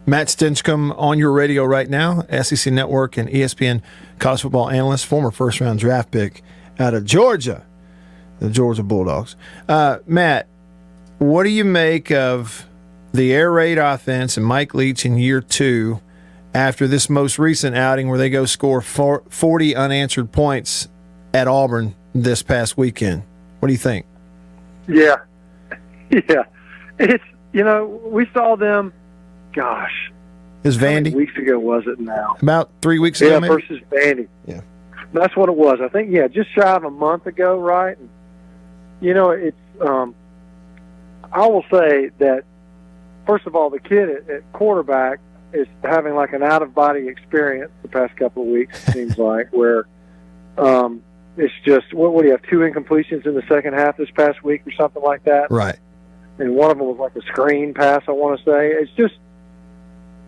Matt Stinchcomb on your radio right now, SEC Network and ESPN college football analyst, former first-round draft pick out of Georgia, the Georgia Bulldogs. Matt, what do you make of the air raid offense and Mike Leach in year 2 after this most recent outing where they go score 40 unanswered points at Auburn this past weekend? What do you think? Yeah. It's, we saw them, gosh. Is Vandy? How many weeks ago was it now? About 3 weeks ago, maybe? Versus Vandy. Yeah. That's what it was. I think, just shy of a month ago, right? And, it's, I will say that, first of all, the kid at quarterback is having like an out-of-body experience the past couple of weeks, it seems like, where it's just, what do you have, 2 incompletions in the second half this past week or something like that? Right. And one of them was like a screen pass, I want to say. It's just,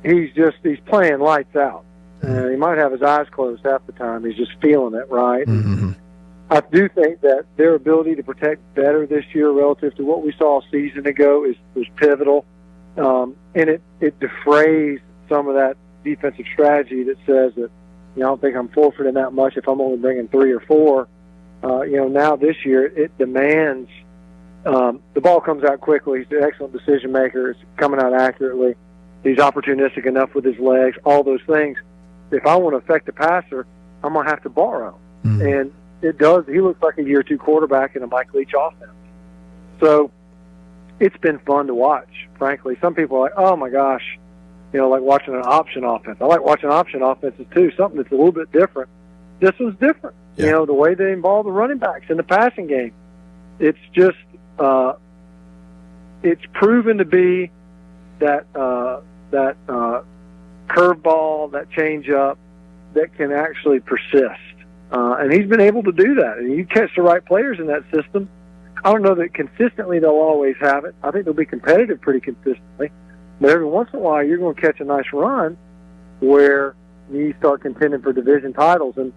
he's playing lights out. He might have his eyes closed half the time. He's just feeling it, right? Mm-hmm. I do think that their ability to protect better this year relative to what we saw a season ago was pivotal. And it defrays some of that defensive strategy that says that, I don't think I'm forfeiting that much if I'm only bringing 3 or 4. Now this year it demands the ball comes out quickly. He's an excellent decision maker. It's coming out accurately. He's opportunistic enough with his legs, all those things. If I want to affect the passer, I'm going to have to borrow. Mm-hmm. And it does. He looks like a year 2 quarterback in a Mike Leach offense. So it's been fun to watch, frankly. Some people are like, oh, my gosh, like watching an option offense. I like watching option offenses, too, something that's a little bit different. This was different. Yeah. The way they involve the running backs in the passing game. It's just it's proven to be that curveball, that changeup that can actually persist. And he's been able to do that. And you catch the right players in that system. I don't know that consistently they'll always have it. I think they'll be competitive pretty consistently. But every once in a while, you're going to catch a nice run where you start contending for division titles. And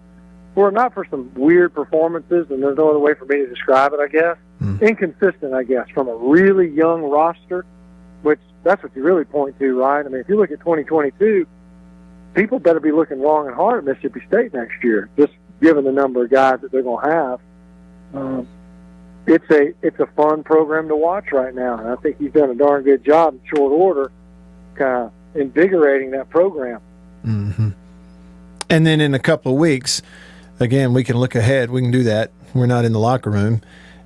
were it not for some weird performances, and there's no other way for me to describe it, I guess, inconsistent, I guess, from a really young roster, which that's what you really point to, right? I mean, if you look at 2022, people better be looking long and hard at Mississippi State next year, just given the number of guys that they're going to have. It's a fun program to watch right now, and I think he's done a darn good job in short order kind of invigorating that program. Mm-hmm. And then in a couple of weeks, again, we can look ahead. We can do that. We're not in the locker room.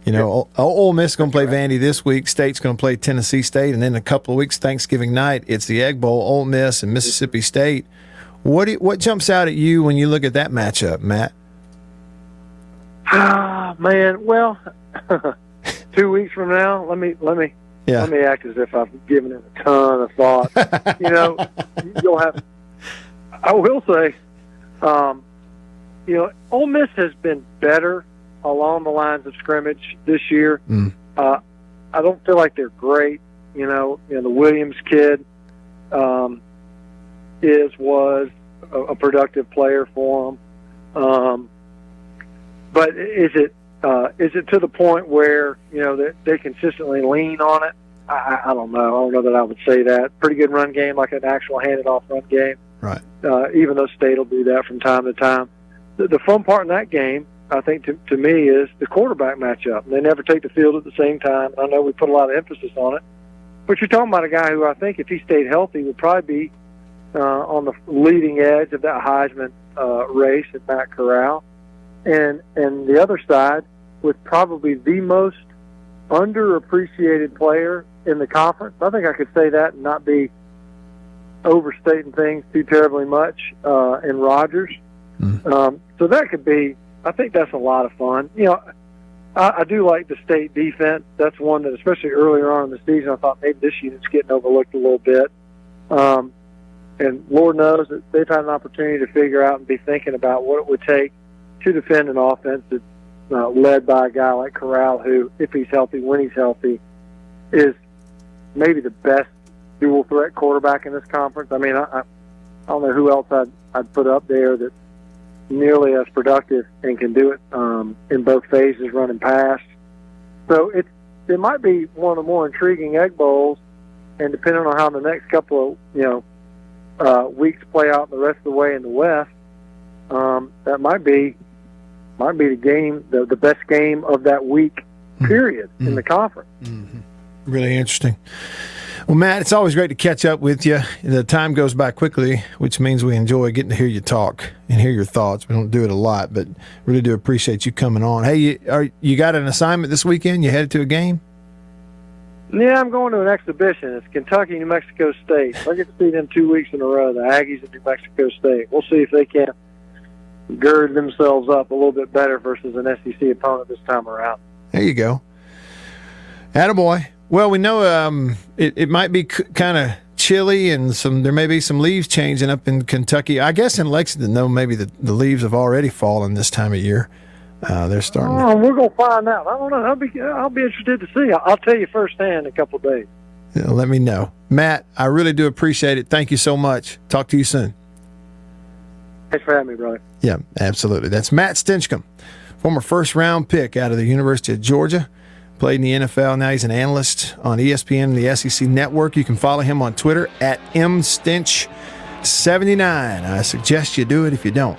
Ole Miss is going to play Vandy this week. State's going to play Tennessee State. And then in a couple of weeks, Thanksgiving night, it's the Egg Bowl, Ole Miss and Mississippi State. What jumps out at you when you look at that matchup, Matt? Man, well, 2 weeks from now, let me act as if I've given it a ton of thought. You'll have. I will say, Ole Miss has been better along the lines of scrimmage this year. I don't feel like they're great. The Williams kid was a productive player for them. But is it to the point where they consistently lean on it? I don't know. I don't know that I would say that. Pretty good run game, like an actual handed-off run game. Right. Even though State will do that from time to time. The fun part in that game, I think, to me, is the quarterback matchup. They never take the field at the same time. I know we put a lot of emphasis on it. But you're talking about a guy who I think, if he stayed healthy, would probably be on the leading edge of that Heisman race at Matt Corral. And the other side, with probably the most underappreciated player in the conference. I think I could say that and not be overstating things too terribly much in Rodgers. So that could be, I think that's a lot of fun. I do like the State defense. That's one that, especially earlier on in the season, I thought maybe this unit's getting overlooked a little bit. And Lord knows that they've had an opportunity to figure out and be thinking about what it would take to defend an offense that's led by a guy like Corral, who, if he's healthy, when he's healthy, is maybe the best dual-threat quarterback in this conference. I mean, I don't know who else I'd put up there that's nearly as productive and can do it in both phases, run and pass. So it might be one of the more intriguing Egg Bowls, and depending on how the next couple of weeks play out the rest of the way in the West, that might be the game, the best game of that week, period, in the conference. Mm-hmm. Really interesting. Well, Matt, it's always great to catch up with you. The time goes by quickly, which means we enjoy getting to hear you talk and hear your thoughts. We don't do it a lot, but really do appreciate you coming on. Hey, you got an assignment this weekend? You headed to a game? Yeah, I'm going to an exhibition. It's Kentucky, New Mexico State. I get to see them 2 weeks in a row, the Aggies at New Mexico State. We'll see if they can gird themselves up a little bit better versus an SEC opponent this time around. There you go. Attaboy. Well, we know it might be kind of chilly and there may be some leaves changing up in Kentucky. I guess in Lexington, though, maybe the leaves have already fallen this time of year. They're starting. Oh, we're going to find out. I don't know. I'll be interested to see. I'll tell you firsthand in a couple of days. Yeah, let me know. Matt, I really do appreciate it. Thank you so much. Talk to you soon. Thanks for having me, brother. Yeah, absolutely. That's Matt Stinchcomb, former first-round pick out of the University of Georgia. Played in the NFL. Now he's an analyst on ESPN and the SEC Network. You can follow him on Twitter at mstinch79. I suggest you do it if you don't.